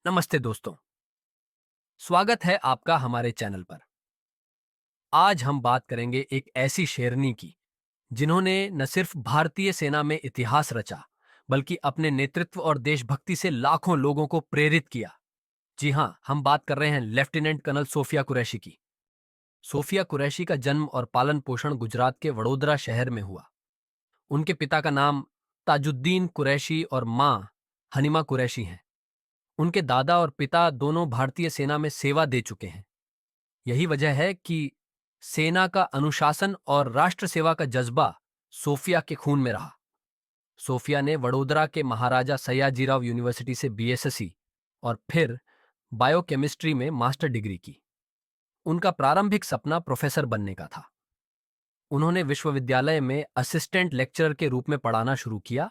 नमस्ते दोस्तों, स्वागत है आपका हमारे चैनल पर। आज हम बात करेंगे एक ऐसी शेरनी की, जिन्होंने न सिर्फ भारतीय सेना में इतिहास रचा, बल्कि अपने नेतृत्व और देशभक्ति से लाखों लोगों को प्रेरित किया। जी हाँ, हम बात कर रहे हैं लेफ्टिनेंट कर्नल सोफिया कुरैशी की। सोफिया कुरैशी का जन्म और पालन पोषण गुजरात के वडोदरा शहर में हुआ। उनके पिता का नाम ताजुद्दीन कुरैशी और मां हनीमा कुरैशी हैं। उनके दादा और पिता दोनों भारतीय सेना में सेवा दे चुके हैं। यही वजह है कि सेना का अनुशासन और राष्ट्र सेवा का जज्बा सोफिया के खून में रहा। सोफिया ने वडोदरा के महाराजा सयाजीराव यूनिवर्सिटी से बीएसएससी और फिर बायोकेमिस्ट्री में मास्टर डिग्री की। उनका प्रारंभिक सपना प्रोफेसर बनने का था। उन्होंने विश्वविद्यालय में असिस्टेंट लेक्चरर के रूप में पढ़ाना शुरू किया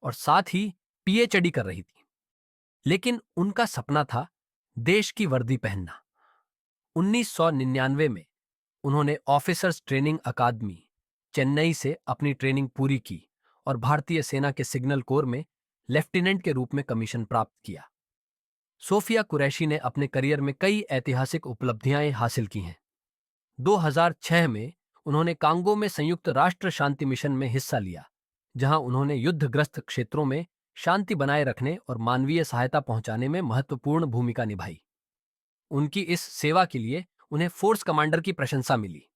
और साथ ही पीएचडी कर रही थी। लेकिन उनका सपना था देश की वर्दी पहनना। 1999 में उन्होंने ऑफिसर्स ट्रेनिंग अकादमी चेन्नई से अपनी ट्रेनिंग पूरी की और भारतीय सेना के सिग्नल कोर में लेफ्टिनेंट के रूप में कमीशन प्राप्त किया। सोफिया कुरैशी ने अपने करियर में कई ऐतिहासिक उपलब्धियां हासिल की हैं। 2006 में उन्होंने कांगो में संयुक्त राष्ट्र शांति मिशन में हिस्सा लिया, जहां उन्होंने युद्धग्रस्त क्षेत्रों में शांति बनाए रखने और मानवीय सहायता पहुंचाने में महत्वपूर्ण भूमिका निभाई। उनकी इस सेवा के लिए उन्हें फोर्स कमांडर की प्रशंसा मिली।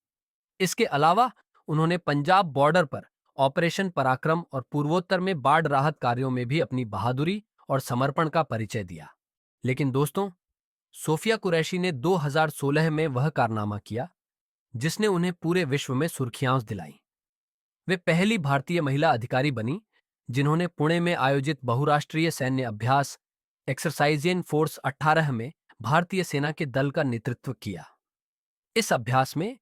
इसके अलावा उन्होंने पंजाब बॉर्डर पर ऑपरेशन पराक्रम और पूर्वोत्तर में बाढ़ राहत कार्यों में भी अपनी बहादुरी और समर्पण का परिचय दिया। लेकिन दोस्तों, सोफिया कुरैशी ने 2016 में वह कारनामा किया जिसने उन्हें पूरे विश्व में सुर्खियां दिलाई। वे पहली भारतीय महिला अधिकारी बनी जिन्होंने पुणे में आयोजित बहुराष्ट्रीय सैन्य अभ्यास एक्सरसाइजियन फोर्स 18 में भारतीय सेना के दल का नेतृत्व किया। इस अभ्यास में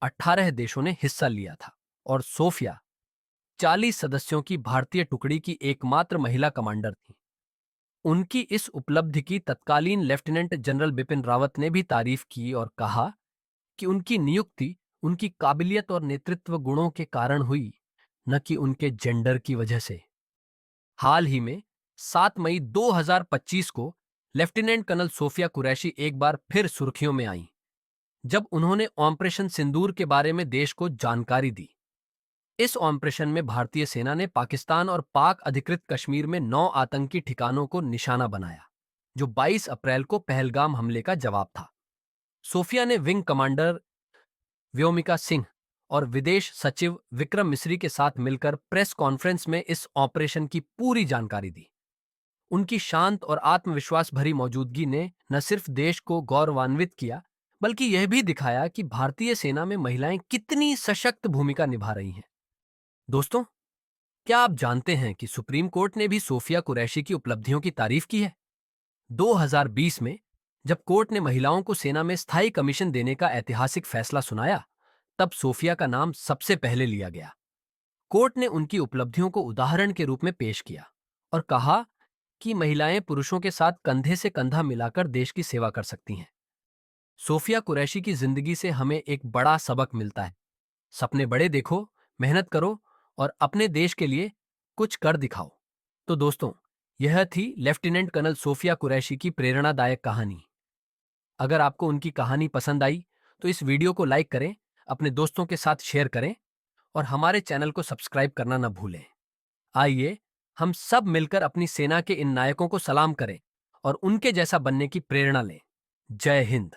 18 देशों ने हिस्सा लिया था और सोफिया 40 सदस्यों की भारतीय टुकड़ी की एकमात्र महिला कमांडर थी। उनकी इस उपलब्धि की तत्कालीन लेफ्टिनेंट जनरल बिपिन रावत ने भी तारीफ की और कहा कि उनकी नियुक्ति उनकी काबिलियत और नेतृत्व गुणों के कारण हुई, न कि उनके जेंडर की वजह से। हाल ही में 7 मई 2025 को लेफ्टिनेंट कर्नल सोफिया कुरैशी एक बार फिर सुर्खियों में आईं, जब उन्होंने ऑपरेशन सिंदूर के बारे में देश को जानकारी दी। इस ऑपरेशन में भारतीय सेना ने पाकिस्तान और पाक अधिकृत कश्मीर में 9 आतंकी ठिकानों को निशाना बनाया, जो 22 अप्रैल को पहलगाम हमले का जवाब था। सोफिया ने विंग कमांडर व्योमिका सिंह और विदेश सचिव विक्रम मिस्री के साथ मिलकर प्रेस कॉन्फ्रेंस में इस ऑपरेशन की पूरी जानकारी दी। उनकी शांत और आत्मविश्वास भरी मौजूदगी ने न सिर्फ देश को गौरवान्वित किया, बल्कि यह भी दिखाया कि भारतीय सेना में महिलाएं कितनी सशक्त भूमिका निभा रही हैं। दोस्तों, क्या आप जानते हैं कि सुप्रीम कोर्ट ने भी सोफिया कुरैशी की उपलब्धियों की तारीफ की है? 2020 में जब कोर्ट ने महिलाओं को सेना में स्थायी कमीशन देने का ऐतिहासिक फैसला सुनाया, तब सोफिया का नाम सबसे पहले लिया गया। कोर्ट ने उनकी उपलब्धियों को उदाहरण के रूप में पेश किया और कहा कि महिलाएं पुरुषों के साथ कंधे से कंधा मिलाकर देश की सेवा कर सकती हैं। सोफिया कुरैशी की जिंदगी से हमें एक बड़ा सबक मिलता है। सपने बड़े देखो, मेहनत करो और अपने देश के लिए कुछ कर दिखाओ। तो दोस्तों, यह थी लेफ्टिनेंट कर्नल सोफिया कुरैशी की प्रेरणादायक कहानी। अगर आपको उनकी कहानी पसंद आई तो इस वीडियो को लाइक करें, अपने दोस्तों के साथ शेयर करें और हमारे चैनल को सब्सक्राइब करना न भूलें। आइए हम सब मिलकर अपनी सेना के इन नायकों को सलाम करें और उनके जैसा बनने की प्रेरणा लें। जय हिंद।